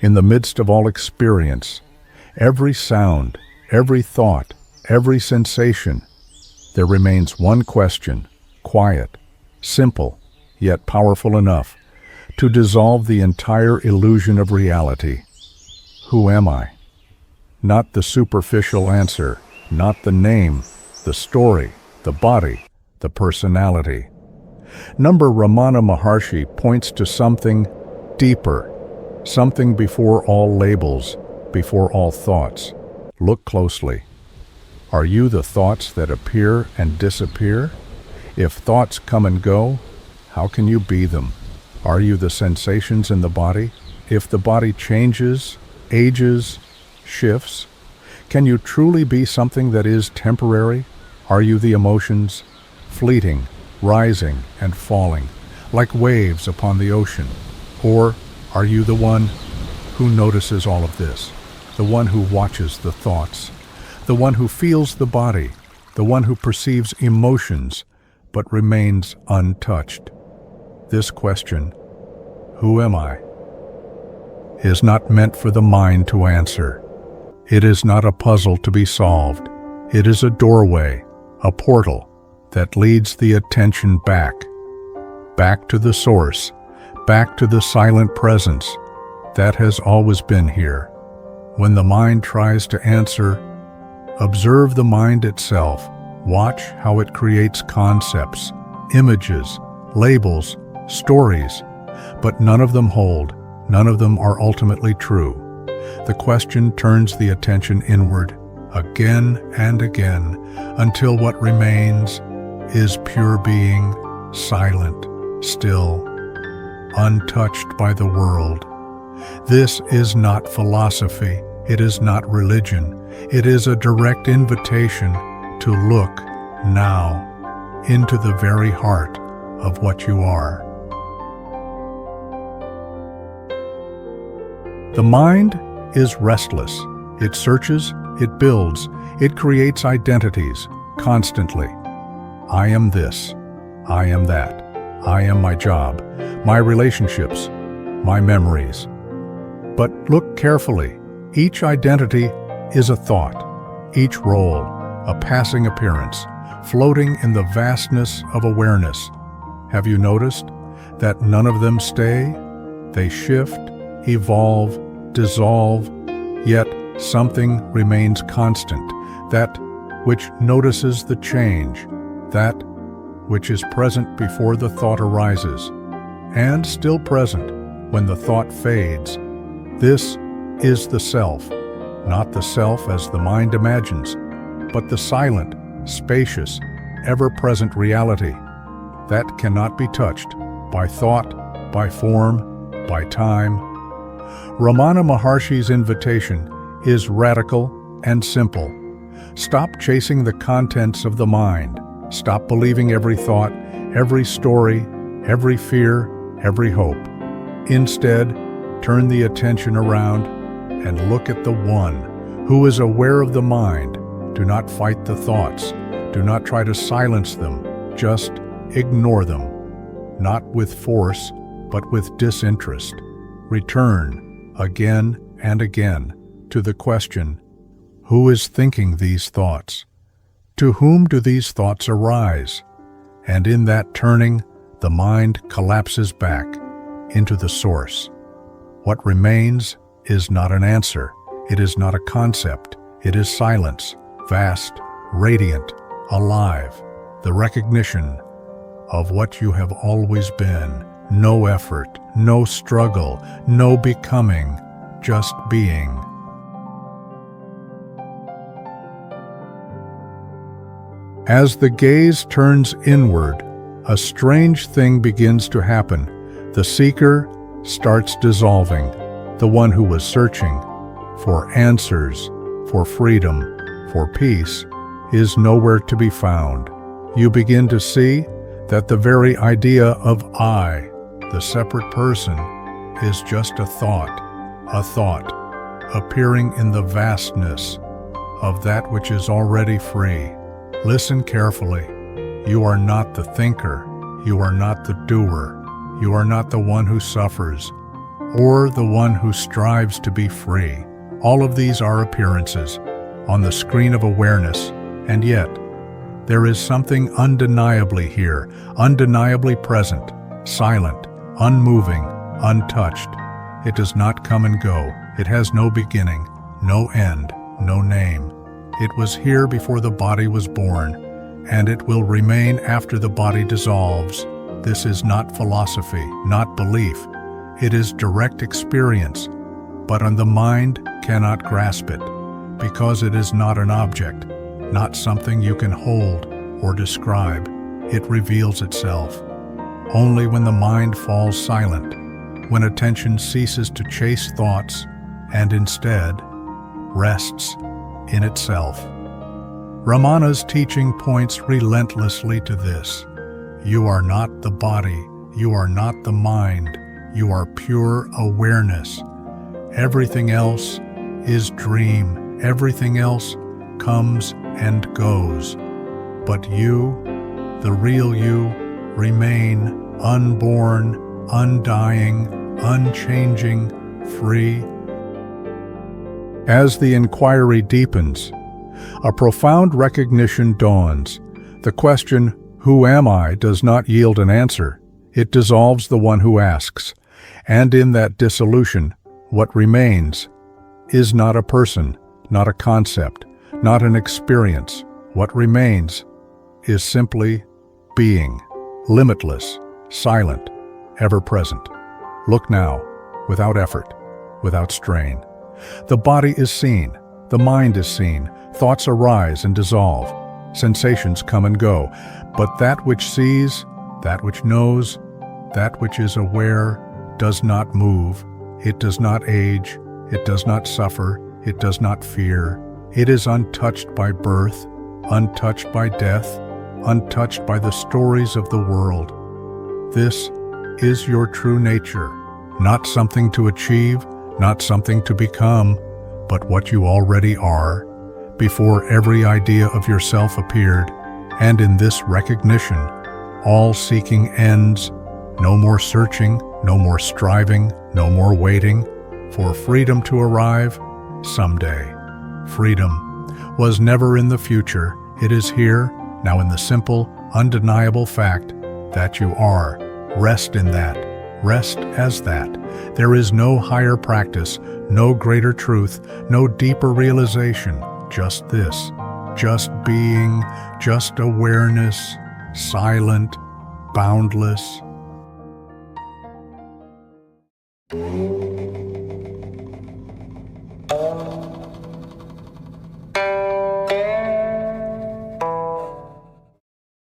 In the midst of all experience, every sound, every thought, every sensation, there remains one question, quiet, simple, yet powerful enough to dissolve the entire illusion of reality. Who am I? Not the superficial answer, not the name, the story, the body, the personality. Ramana Maharshi points to something deeper, something before all labels, before all thoughts. Look closely. Are you the thoughts that appear and disappear? If thoughts come and go, how can you be them? Are you the sensations in the body? If the body changes, ages, shifts, can you truly be something that is temporary? Are you the emotions, fleeting, rising and falling, like waves upon the ocean? Or are you the one who notices all of this, the one who watches the thoughts, the one who feels the body, the one who perceives emotions but remains untouched? This question, who am I, is not meant for the mind to answer. It is not a puzzle to be solved. It is a doorway, a portal that leads the attention back to the source, back to the silent presence that has always been here. When the mind tries to answer, observe the mind itself. Watch how it creates concepts, images, labels, stories, but none of them hold, none of them are ultimately true. The question turns the attention inward again and again until what remains is pure being, silent, still, untouched by the world. This is not philosophy, it is not religion, it is a direct invitation to look now into the very heart of what you are. The mind is restless. It searches, it builds, it creates identities constantly. I am this, I am that, I am my job, my relationships, my memories. But look carefully. Each identity is a thought, each role a passing appearance, floating in the vastness of awareness. Have you noticed that none of them stay? They shift, evolve, dissolve, yet something remains constant, that which notices the change, that which is present before the thought arises, and still present when the thought fades. This is the self, not the self as the mind imagines, but the silent, spacious, ever-present reality that cannot be touched by thought, by form, by time. Ramana Maharshi's invitation is radical and simple. Stop chasing the contents of the mind. Stop believing every thought, every story, every fear, every hope. Instead, turn the attention around and look at the one who is aware of the mind. Do not fight the thoughts. Do not try to silence them. Just ignore them. Not with force, but with disinterest. Return again and again to the question, who is thinking these thoughts? To whom do these thoughts arise? And in that turning, the mind collapses back into the source. What remains is not an answer. It is not a concept. It is silence, vast, radiant, alive, the recognition of what you have always been. No effort, no struggle, no becoming, just being. As the gaze turns inward, a strange thing begins to happen. The seeker starts dissolving. The one who was searching for answers, for freedom, for peace, is nowhere to be found. You begin to see that the very idea of I, the separate person, is just a thought appearing in the vastness of that which is already free. Listen carefully. You are not the thinker. You are not the doer. You are not the one who suffers. or the one who strives to be free. All of these are appearances on the screen of awareness, and yet there is something undeniably here, undeniably present, silent, unmoving, untouched. It does not come and go. It has no beginning, no end, no name. It was here before the body was born, and it will remain after the body dissolves. This is not philosophy, not belief. It is direct experience, but the mind cannot grasp it, because it is not an object, not something you can hold or describe. It reveals itself only when the mind falls silent, when attention ceases to chase thoughts and instead rests in itself. Ramana's teaching points relentlessly to this. You are not the body, you are not the mind, you are pure awareness. Everything else is dream, everything else comes and goes. But you, the real you, remain unborn, undying, unchanging, free. As the inquiry deepens, a profound recognition dawns. The question, "Who am I?" does not yield an answer. It dissolves the one who asks. And in that dissolution, what remains is not a person, not a concept, not an experience. What remains is simply being, limitless, silent, ever-present. Look now, without effort, without strain. The body is seen, the mind is seen, thoughts arise and dissolve, sensations come and go, but that which sees, that which knows, that which is aware, does not move, it does not age, it does not suffer, it does not fear. It is untouched by birth, untouched by death, untouched by the stories of the world. This is your true nature, not something to achieve, not something to become, but what you already are, before every idea of yourself appeared. And in this recognition, all seeking ends. No more searching, no more striving, no more waiting for freedom to arrive someday. Freedom was never in the future. It is here, now, in the simple, undeniable fact that you are. Rest in that. Rest as that. There is no higher practice, no greater truth, no deeper realization. Just this. Just being, just awareness, silent, boundless,